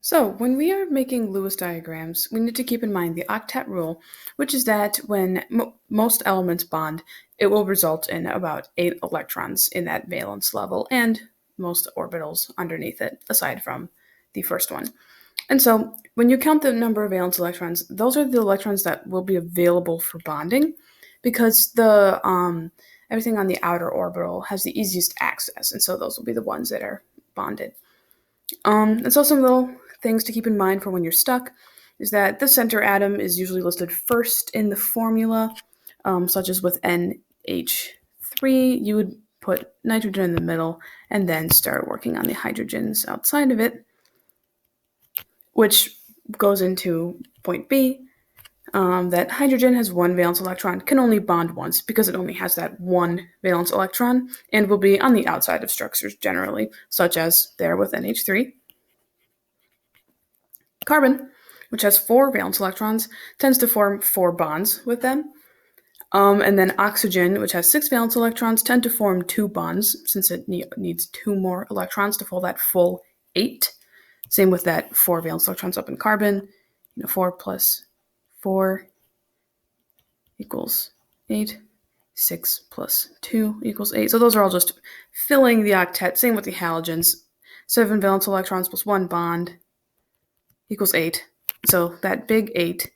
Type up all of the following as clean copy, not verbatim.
So, when we are making Lewis diagrams, we need to keep in mind the octet rule, which is that when most elements bond, it will result in about 8 electrons in that valence level and most orbitals underneath it, aside from the first one. And so, when you count the number of valence electrons, those are the electrons that will be available for bonding because the everything on the outer orbital has the easiest access, and so those will be the ones that are bonded. And so some little things to keep in mind for when you're stuck is that the center atom is usually listed first in the formula, such as with NH3, you would put nitrogen in the middle and then start working on the hydrogens outside of it, which goes into point B, that hydrogen has one valence electron, can only bond once because it only has that one valence electron, and will be on the outside of structures generally, such as there with NH3. Carbon, which has 4 valence electrons, tends to form 4 bonds with them. And then oxygen, which has 6 valence electrons, tend to form 2 bonds since it needs 2 more electrons to fill that full 8. Same with that 4 valence electrons up in carbon. 4 plus 4 equals 8. 6 plus 2 equals 8. So those are all just filling the octet. Same with the halogens. 7 valence electrons plus 1 bond equals 8. So that big 8,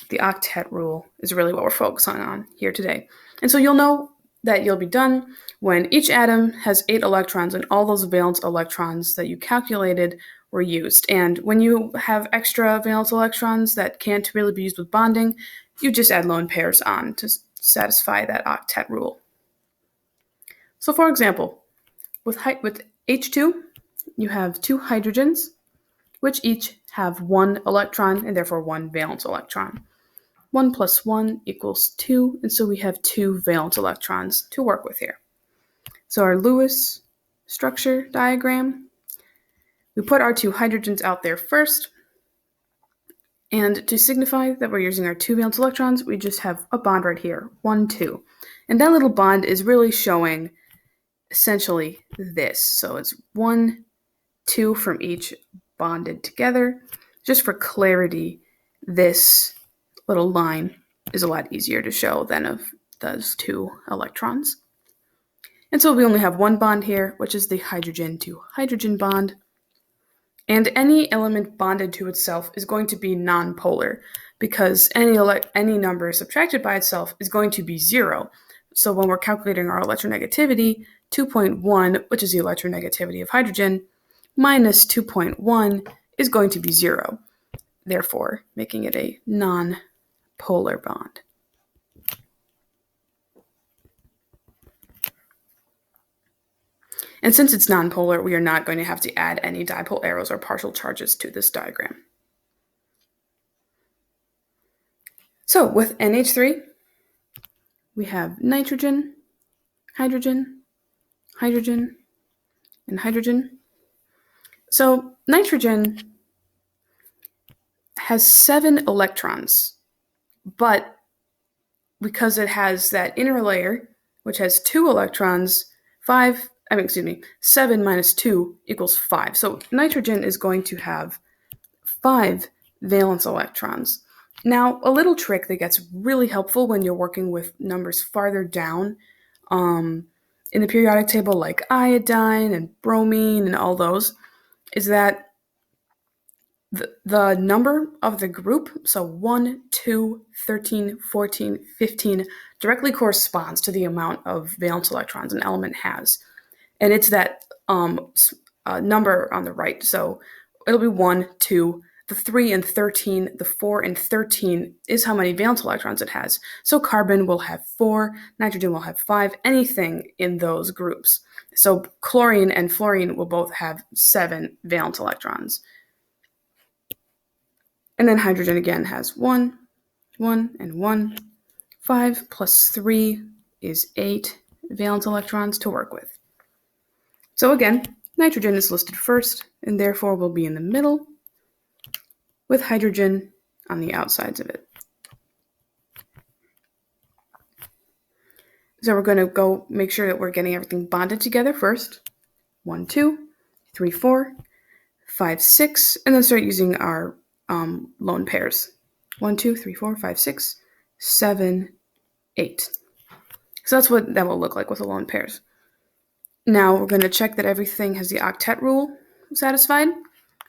the octet rule, is really what we're focusing on here today. And so you'll know that you'll be done when each atom has 8 electrons and all those valence electrons that you calculated were used. And when you have extra valence electrons that can't really be used with bonding, you just add lone pairs on to satisfy that octet rule. So for example, with H2, you have 2 hydrogens, which each have 1 electron and therefore 1 valence electron. 1 plus 1 equals 2, and so we have 2 valence electrons to work with here. So our Lewis structure diagram, we put our 2 hydrogens out there first, and to signify that we're using our 2 valence electrons, we just have a bond right here, 1, 2. And that little bond is really showing essentially this. So it's 1, 2 from each bonded together. Just for clarity, this little line is a lot easier to show than of those 2 electrons. And so we only have 1 bond here, which is the hydrogen to hydrogen bond. And any element bonded to itself is going to be nonpolar because any number subtracted by itself is going to be 0. So when we're calculating our electronegativity, 2.1, which is the electronegativity of hydrogen, minus 2.1 is going to be 0, therefore making it a non-polar bond. And since it's nonpolar, we are not going to have to add any dipole arrows or partial charges to this diagram. So with NH3, we have nitrogen, hydrogen, hydrogen, and hydrogen. So nitrogen has 7 electrons, but because it has that inner layer, which has 2 electrons, 7 minus 2 equals 5. So nitrogen is going to have 5 valence electrons. Now, a little trick that gets really helpful when you're working with numbers farther down in the periodic table, like iodine and bromine and all those, is that the number of the group, so 1, 2, 13, 14, 15, directly corresponds to the amount of valence electrons an element has. And it's that number on the right. So it'll be 1, 2, the 3 and 13, the 4 and 13 is how many valence electrons it has. So carbon will have 4, nitrogen will have 5, anything in those groups. So chlorine and fluorine will both have 7 valence electrons. And then hydrogen again has 1, 1, and 1. 5 plus 3 is 8 valence electrons to work with. So again, nitrogen is listed first, and therefore will be in the middle, with hydrogen on the outsides of it. So we're going to go make sure that we're getting everything bonded together first. 1, 2, 3, 4, 5, 6, and then start using our lone pairs. 1, 2, 3, 4, 5, 6, 7, 8. So that's what that will look like with the lone pairs. Now we're going to check that everything has the octet rule satisfied.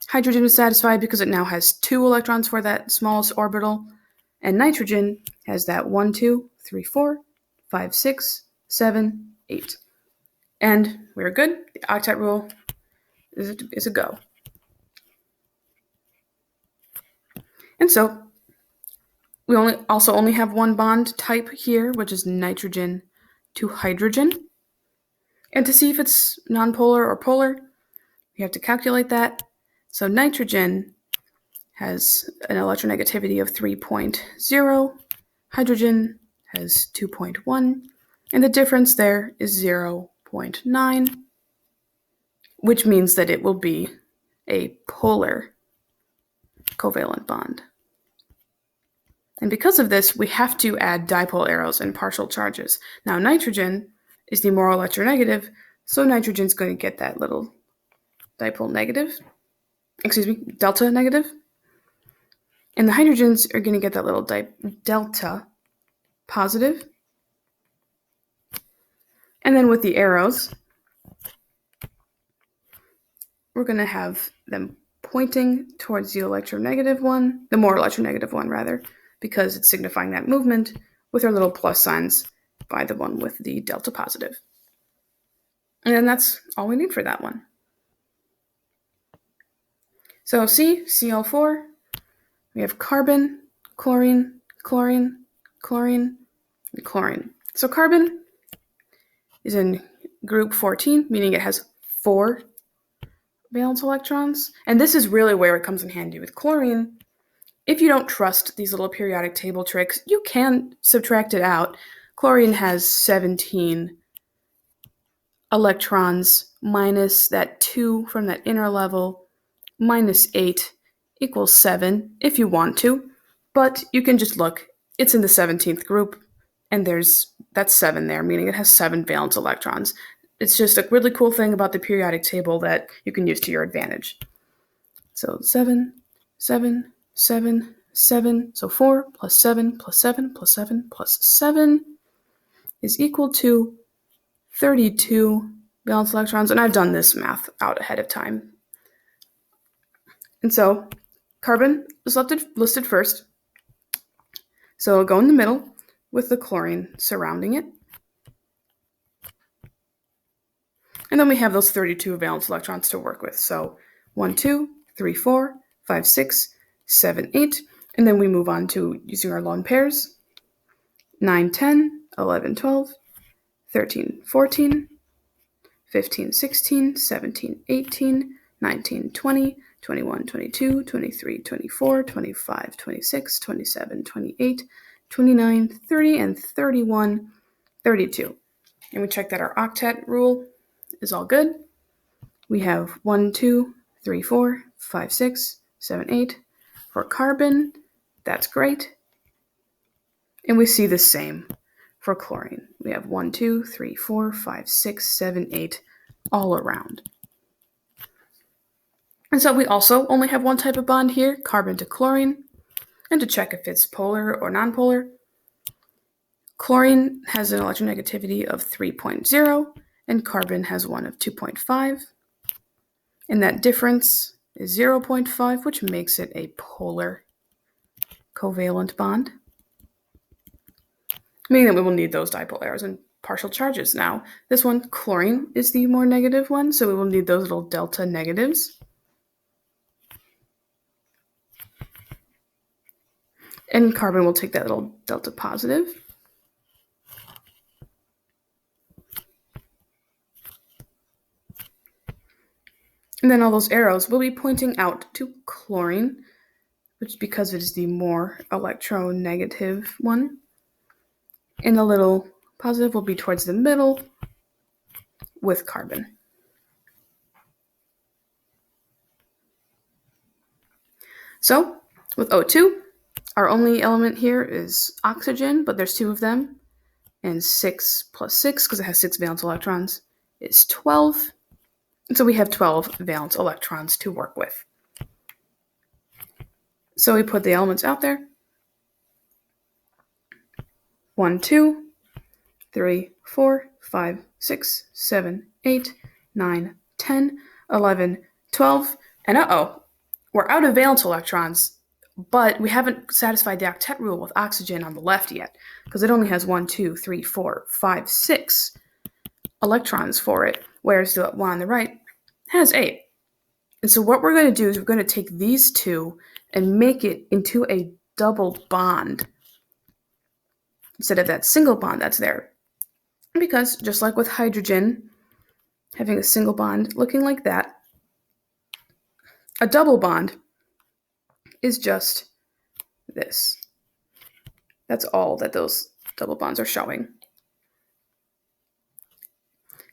Hydrogen is satisfied because it now has 2 electrons for that smallest orbital, and nitrogen has that 1, 2, 3, 4, 5, 6, 7, 8. And we're good. The octet rule is a go. And so we also only have one bond type here, which is nitrogen to hydrogen. And to see if it's nonpolar or polar, we have to calculate that. So nitrogen has an electronegativity of 3.0, hydrogen has 2.1, and the difference there is 0.9, which means that it will be a polar covalent bond. And because of this, we have to add dipole arrows and partial charges. Now, nitrogen is the more electronegative, so nitrogen's going to get that little delta negative. And the hydrogens are going to get that little delta positive. And then with the arrows, we're going to have them pointing towards the more electronegative one rather, because it's signifying that movement with our little plus signs by the one with the delta positive. And then that's all we need for that one. So Cl4, we have carbon, chlorine, chlorine, chlorine, and chlorine. So carbon is in group 14, meaning it has 4 valence electrons. And this is really where it comes in handy with chlorine. If you don't trust these little periodic table tricks, you can subtract it out. Chlorine has 17 electrons minus that 2 from that inner level, minus 8 equals 7 if you want to. But you can just look, it's in the 17th group, and that's 7 there, meaning it has 7 valence electrons. It's just a really cool thing about the periodic table that you can use to your advantage. So 7, 7, 7, 7. So 4 plus 7 plus 7 plus 7 plus 7 is equal to 32 valence electrons. And I've done this math out ahead of time. And so carbon is listed first. So it'll go in the middle with the chlorine surrounding it. And then we have those 32 valence electrons to work with. So 1, 2, 3, 4, 5, 6, 7, 8. And then we move on to using our lone pairs. 9, 10, 11, 12, 13, 14, 15, 16, 17, 18, 19, 20, 21, 22, 23, 24, 25, 26, 27, 28, 29, 30, and 31, 32. And we check that our octet rule is all good. We have 1, 2, 3, 4, 5, 6, 7, 8 for carbon. That's great. And we see the same for chlorine. We have 1, 2, 3, 4, 5, 6, 7, 8 all around. And so we also only have one type of bond here, carbon to chlorine. And to check if it's polar or nonpolar, chlorine has an electronegativity of 3.0 and carbon has one of 2.5. And that difference is 0.5, which makes it a polar covalent bond, meaning that we will need those dipole arrows and partial charges. Now, this one, chlorine, is the more negative one, so we will need those little delta negatives. And carbon will take that little delta positive. And then all those arrows will be pointing out to chlorine, which is because it is the more electronegative one. And the little positive will be towards the middle with carbon. So, with O2, our only element here is oxygen, but there's 2 of them. And 6 plus 6, because it has 6 valence electrons, is 12. So we have 12 valence electrons to work with. So we put the elements out there. 1, 2, 3, 4, 5, 6, 7, 8, 9, 10, 11, 12, and we're out of valence electrons, but we haven't satisfied the octet rule with oxygen on the left yet, because it only has 1, 2, 3, 4, 5, 6 electrons for it, whereas the one on the right has 8. And so what we're going to do is we're going to take these two and make it into a double bond instead of that single bond that's there. Because just like with hydrogen, having a single bond looking like that, a double bond is just this. That's all that those double bonds are showing.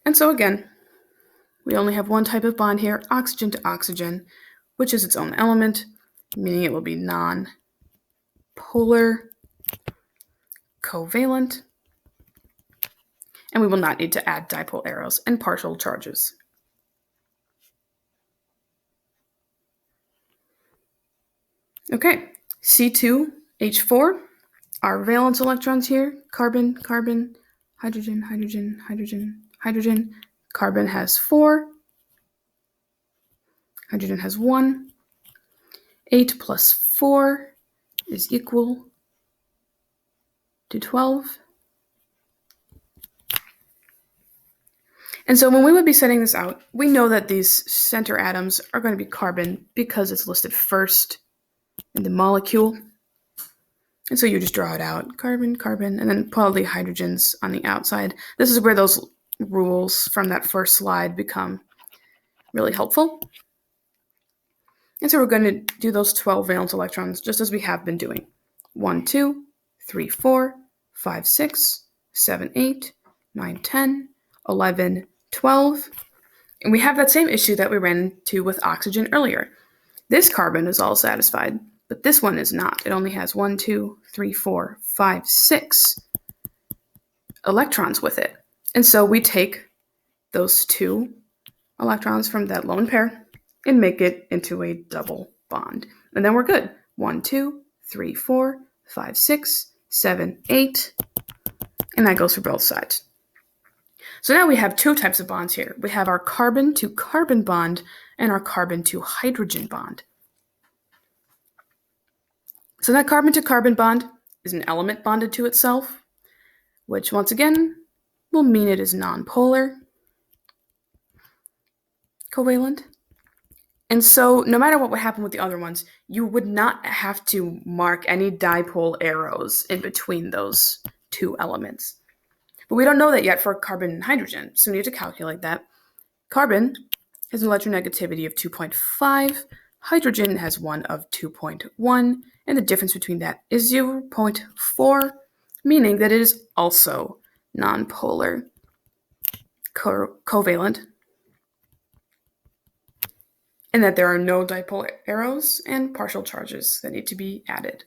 And so again, we only have one type of bond here, oxygen to oxygen, which is its own element, meaning it will be non-polar, covalent, and we will not need to add dipole arrows and partial charges. Okay, C2H4, our valence electrons here, carbon, carbon, hydrogen, hydrogen, hydrogen, hydrogen. Carbon has 4, hydrogen has 1. 8 plus 4 is equal to 12. And so when we would be setting this out, we know that these center atoms are going to be carbon because it's listed first in the molecule. And so you just draw it out, carbon, carbon, and then put all the hydrogens on the outside. This is where those rules from that first slide become really helpful. And so we're going to do those 12 valence electrons just as we have been doing. 1, 2, 3, 4, 5, 6, 7, 8, 9, 10, 11, 12. And we have that same issue that we ran into with oxygen earlier. This carbon is all satisfied, but this one is not. It only has 1, 2, 3, 4, 5, 6 electrons with it. And so we take those 2 electrons from that lone pair and make it into a double bond. And then we're good. 1, 2, 3, 4, 5, 6, 7, 8. And that goes for both sides. So now we have 2 types of bonds here. We have our carbon to carbon bond and our carbon to hydrogen bond. So that carbon to carbon bond is an element bonded to itself, which once again will mean it is nonpolar, covalent. And so no matter what would happen with the other ones, you would not have to mark any dipole arrows in between those 2 elements. But we don't know that yet for carbon and hydrogen, so we need to calculate that. Carbon has an electronegativity of 2.5, hydrogen has one of 2.1, and the difference between that is 0.4, meaning that it is also nonpolar, covalent, and that there are no dipole arrows and partial charges that need to be added.